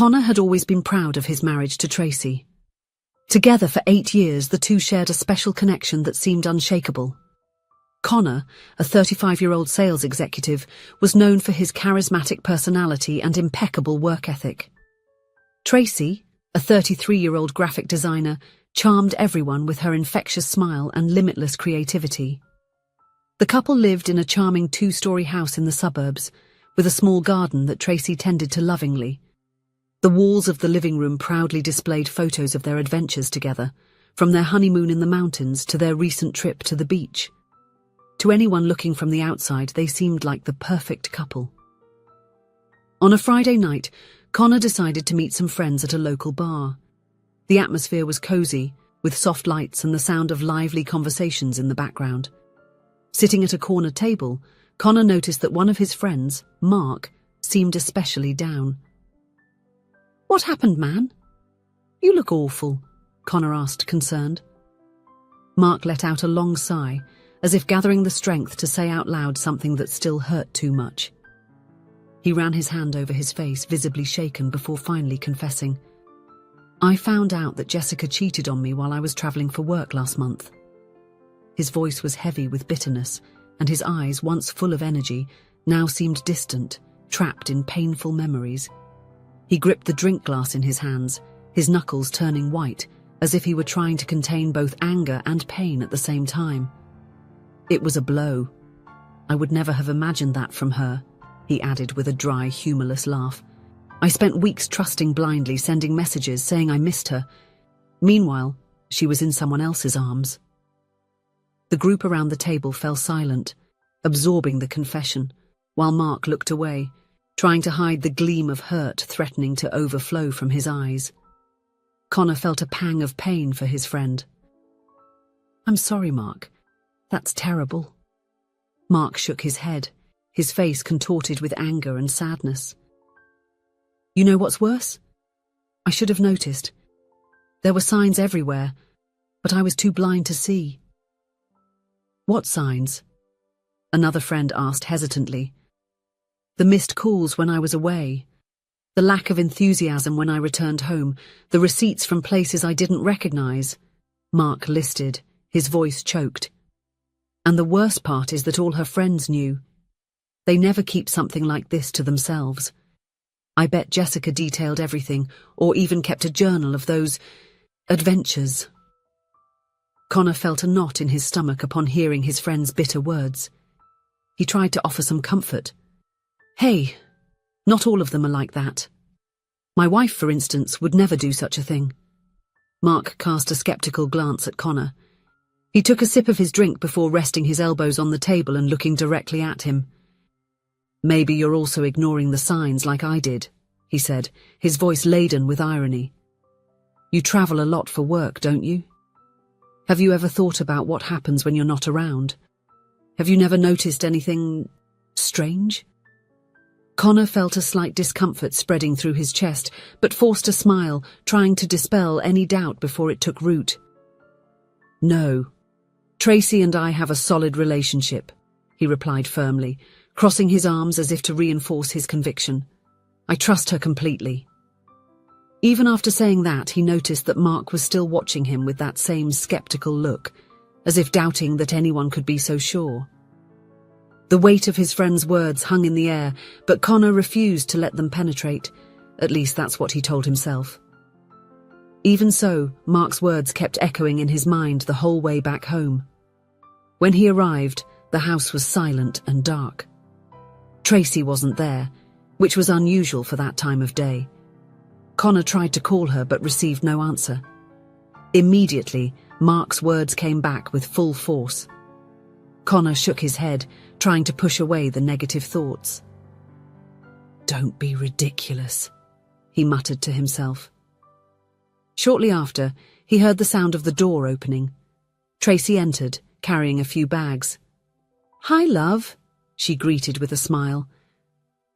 Connor had always been proud of his marriage to Tracy. Together for 8 years, the two shared a special connection that seemed unshakable. Connor, a 35-year-old sales executive, was known for his charismatic personality and impeccable work ethic. Tracy, a 33-year-old graphic designer, charmed everyone with her infectious smile and limitless creativity. The couple lived in a charming 2-story house in the suburbs, with a small garden that Tracy tended to lovingly. The walls of the living room proudly displayed photos of their adventures together, from their honeymoon in the mountains to their recent trip to the beach. To anyone looking from the outside, they seemed like the perfect couple. On a Friday night, Connor decided to meet some friends at a local bar. The atmosphere was cozy, with soft lights and the sound of lively conversations in the background. Sitting at a corner table, Connor noticed that one of his friends, Mark, seemed especially down. "What happened, man? You look awful," Connor asked, concerned. Mark let out a long sigh, as if gathering the strength to say out loud something that still hurt too much. He ran his hand over his face, visibly shaken, before finally confessing, "I found out that Jessica cheated on me while I was traveling for work last month." His voice was heavy with bitterness, and his eyes, once full of energy, now seemed distant, trapped in painful memories. He gripped the drink glass in his hands, his knuckles turning white, as if he were trying to contain both anger and pain at the same time. "It was a blow. I would never have imagined that from her," he added with a dry, humorless laugh. "I spent weeks trusting blindly, sending messages saying I missed her. Meanwhile, she was in someone else's arms." The group around the table fell silent, absorbing the confession, while Mark looked away, trying to hide the gleam of hurt threatening to overflow from his eyes. Connor felt a pang of pain for his friend. "I'm sorry, Mark. That's terrible." Mark shook his head, his face contorted with anger and sadness. "You know what's worse? I should have noticed. There were signs everywhere, but I was too blind to see." "What signs?" another friend asked hesitantly. "The missed calls when I was away, the lack of enthusiasm when I returned home, the receipts from places I didn't recognize," Mark listed, his voice choked. "And the worst part is that all her friends knew. They never keep something like this to themselves. I bet Jessica detailed everything, or even kept a journal of those adventures." Connor felt a knot in his stomach upon hearing his friend's bitter words. He tried to offer some comfort. "Hey, not all of them are like that. My wife, for instance, would never do such a thing." Mark cast a skeptical glance at Connor. He took a sip of his drink before resting his elbows on the table and looking directly at him. "Maybe you're also ignoring the signs like I did," he said, his voice laden with irony. "You travel a lot for work, don't you? Have you ever thought about what happens when you're not around? Have you never noticed anything strange?" Connor felt a slight discomfort spreading through his chest, but forced a smile, trying to dispel any doubt before it took root. "No. Tracy and I have a solid relationship," he replied firmly, crossing his arms as if to reinforce his conviction. "I trust her completely." Even after saying that, he noticed that Mark was still watching him with that same skeptical look, as if doubting that anyone could be so sure. The weight of his friend's words hung in the air, but Connor refused to let them penetrate. At least that's what he told himself. Even so, Mark's words kept echoing in his mind the whole way back home. When he arrived, the house was silent and dark. Tracy wasn't there, which was unusual for that time of day. Connor tried to call her but received no answer. Immediately, Mark's words came back with full force. Connor shook his head, trying to push away the negative thoughts. "Don't be ridiculous," he muttered to himself. Shortly after, he heard the sound of the door opening. Tracy entered, carrying a few bags. "Hi, love," she greeted with a smile.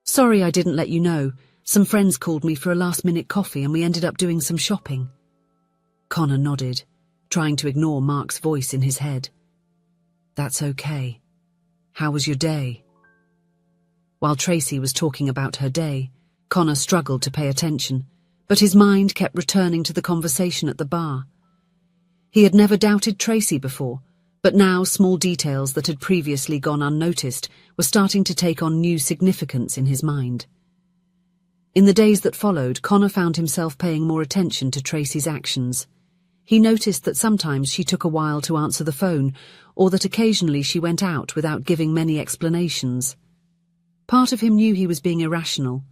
"Sorry I didn't let you know. Some friends called me for a last-minute coffee and we ended up doing some shopping." Connor nodded, trying to ignore Mark's voice in his head. "That's okay. How was your day?" While Tracy was talking about her day, Connor struggled to pay attention, but his mind kept returning to the conversation at the bar. He had never doubted Tracy before, but now small details that had previously gone unnoticed were starting to take on new significance in his mind. In the days that followed, Connor found himself paying more attention to Tracy's actions. He noticed that sometimes she took a while to answer the phone, or that occasionally she went out without giving many explanations. Part of him knew he was being irrational,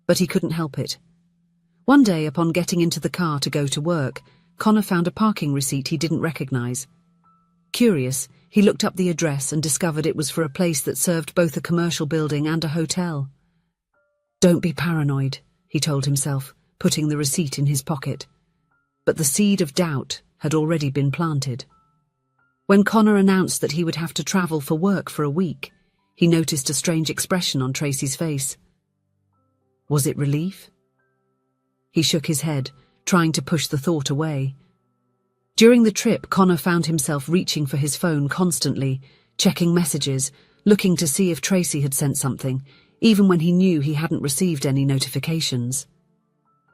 but he couldn't help it. One day, upon getting into the car to go to work, Connor found a parking receipt he didn't recognize. Curious, he looked up the address and discovered it was for a place that served both a commercial building and a hotel. "Don't be paranoid," he told himself, putting the receipt in his pocket. But the seed of doubt had already been planted. When Connor announced that he would have to travel for work for a week, he noticed a strange expression on Tracy's face. Was it relief? He shook his head, trying to push the thought away. During the trip, Connor found himself reaching for his phone constantly, checking messages, looking to see if Tracy had sent something, even when he knew he hadn't received any notifications.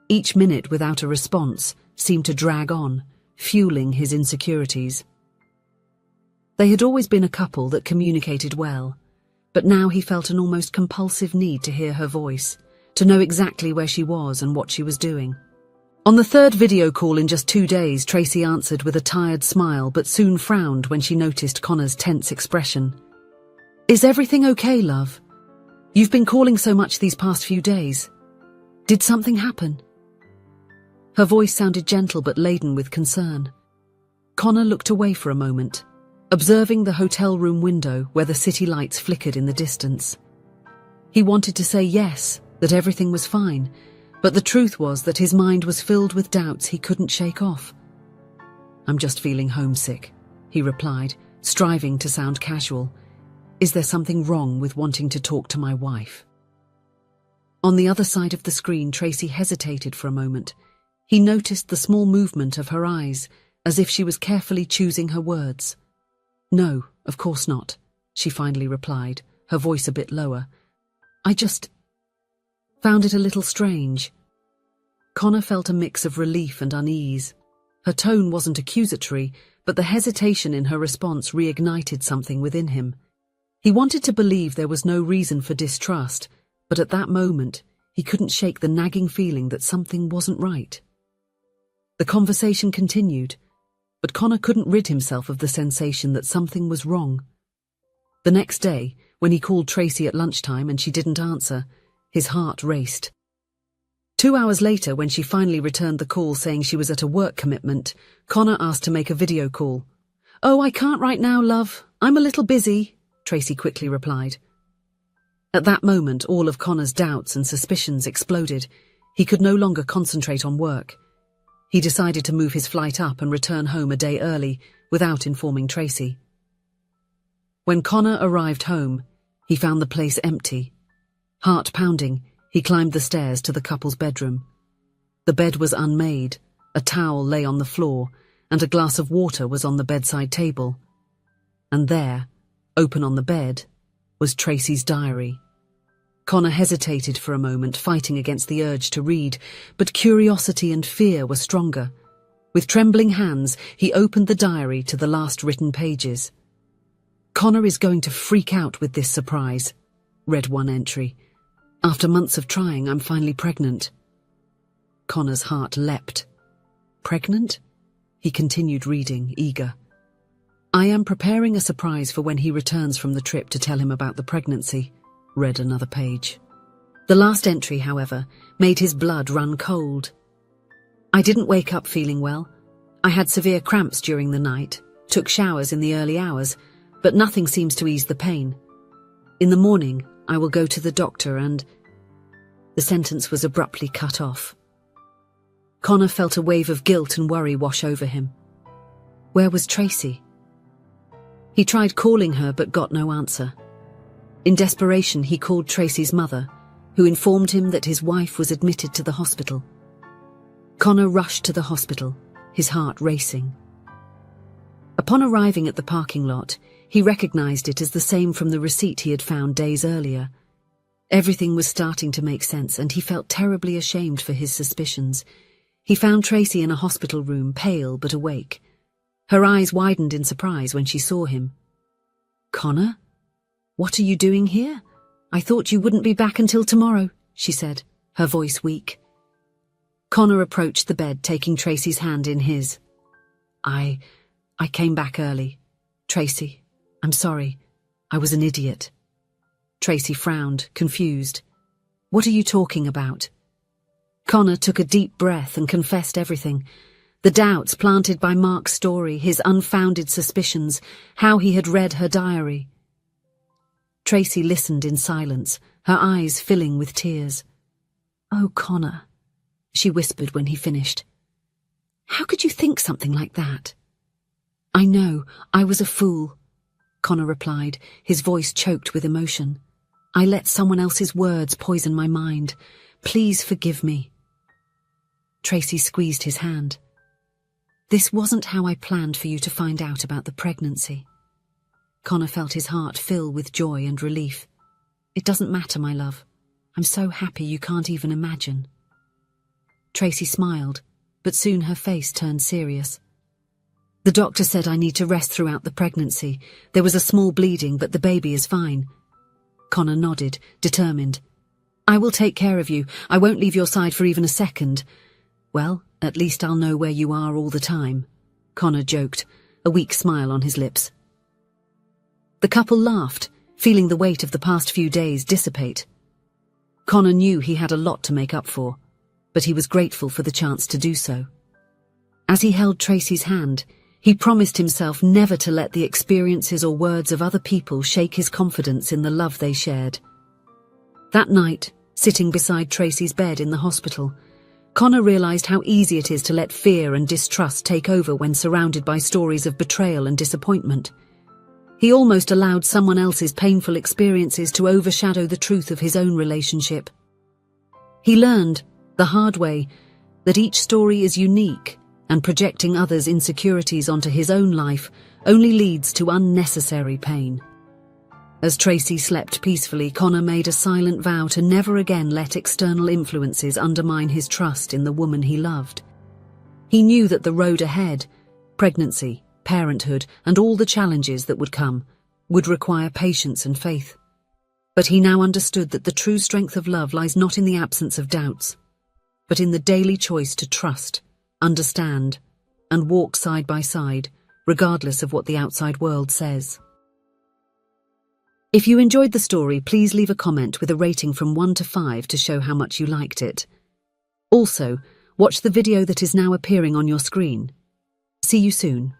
Each minute without a response seemed to drag on, fueling his insecurities. They had always been a couple that communicated well, but now he felt an almost compulsive need to hear her voice, to know exactly where she was and what she was doing. On the third video call in just 2 days, Tracy answered with a tired smile but soon frowned when she noticed Connor's tense expression. "Is everything okay, love? You've been calling so much these past few days. Did something happen?" Her voice sounded gentle but laden with concern. Connor looked away for a moment, observing the hotel room window where the city lights flickered in the distance. He wanted to say yes, that everything was fine, but the truth was that his mind was filled with doubts he couldn't shake off. "I'm just feeling homesick," he replied, striving to sound casual. "Is there something wrong with wanting to talk to my wife?" On the other side of the screen, Tracy hesitated for a moment. He noticed the small movement of her eyes, as if she was carefully choosing her words. "No, of course not," she finally replied, her voice a bit lower. "I just found it a little strange." Connor felt a mix of relief and unease. Her tone wasn't accusatory, but the hesitation in her response reignited something within him. He wanted to believe there was no reason for distrust, but at that moment, he couldn't shake the nagging feeling that something wasn't right. The conversation continued, but Connor couldn't rid himself of the sensation that something was wrong. The next day, when he called Tracy at lunchtime and she didn't answer, his heart raced. 2 hours later, when she finally returned the call saying she was at a work commitment, Connor asked to make a video call. "Oh, I can't right now, love. I'm a little busy," Tracy quickly replied. At that moment, all of Connor's doubts and suspicions exploded. He could no longer concentrate on work. He decided to move his flight up and return home a day early, without informing Tracy. When Connor arrived home, he found the place empty. Heart pounding, he climbed the stairs to the couple's bedroom. The bed was unmade, a towel lay on the floor, and a glass of water was on the bedside table. And there, open on the bed, was Tracy's diary. Connor hesitated for a moment, fighting against the urge to read, but curiosity and fear were stronger. With trembling hands, he opened the diary to the last written pages. "Connor is going to freak out with this surprise," read one entry. "After months of trying, I'm finally pregnant." Connor's heart leapt. "Pregnant?" He continued reading, eager. "I am preparing a surprise for when he returns from the trip to tell him about the pregnancy," read another page. The last entry, however, made his blood run cold. "I didn't wake up feeling well. I had severe cramps during the night, took showers in the early hours, but nothing seems to ease the pain. In the morning, I will go to the doctor and—" The sentence was abruptly cut off. Connor felt a wave of guilt and worry wash over him. Where was Tracy? He tried calling her but got no answer. In desperation, he called Tracy's mother, who informed him that his wife was admitted to the hospital. Connor rushed to the hospital, his heart racing. Upon arriving at the parking lot, he recognized it as the same from the receipt he had found days earlier. Everything was starting to make sense, and he felt terribly ashamed for his suspicions. He found Tracy in a hospital room, pale but awake. Her eyes widened in surprise when she saw him. "Connor? What are you doing here? I thought you wouldn't be back until tomorrow," she said, her voice weak. Connor approached the bed, taking Tracy's hand in his. I came back early. Tracy, I'm sorry. I was an idiot." Tracy frowned, confused. "What are you talking about?" Connor took a deep breath and confessed everything. The doubts planted by Mark's story, his unfounded suspicions, how he had read her diary. Tracy listened in silence, her eyes filling with tears. "Oh, Connor," she whispered when he finished. "How could you think something like that?" "I know, I was a fool," Connor replied, his voice choked with emotion. "I let someone else's words poison my mind. Please forgive me." Tracy squeezed his hand. "This wasn't how I planned for you to find out about the pregnancy." Connor felt his heart fill with joy and relief. "It doesn't matter, my love. I'm so happy you can't even imagine." Tracy smiled, but soon her face turned serious. "The doctor said I need to rest throughout the pregnancy. There was a small bleeding, but the baby is fine." Connor nodded, determined. "I will take care of you. I won't leave your side for even a second." "Well, at least I'll know where you are all the time," Connor joked, a weak smile on his lips. The couple laughed, feeling the weight of the past few days dissipate. Connor knew he had a lot to make up for, but he was grateful for the chance to do so. As he held Tracy's hand, he promised himself never to let the experiences or words of other people shake his confidence in the love they shared. That night, sitting beside Tracy's bed in the hospital, Connor realized how easy it is to let fear and distrust take over when surrounded by stories of betrayal and disappointment. He almost allowed someone else's painful experiences to overshadow the truth of his own relationship. He learned, the hard way, that each story is unique, and projecting others' insecurities onto his own life only leads to unnecessary pain. As Tracy slept peacefully, Connor made a silent vow to never again let external influences undermine his trust in the woman he loved. He knew that the road ahead, pregnancy, parenthood, and all the challenges that would come, would require patience and faith. But he now understood that the true strength of love lies not in the absence of doubts, but in the daily choice to trust, understand, and walk side by side, regardless of what the outside world says. If you enjoyed the story, please leave a comment with a rating from 1 to 5 to show how much you liked it. Also, watch the video that is now appearing on your screen. See you soon.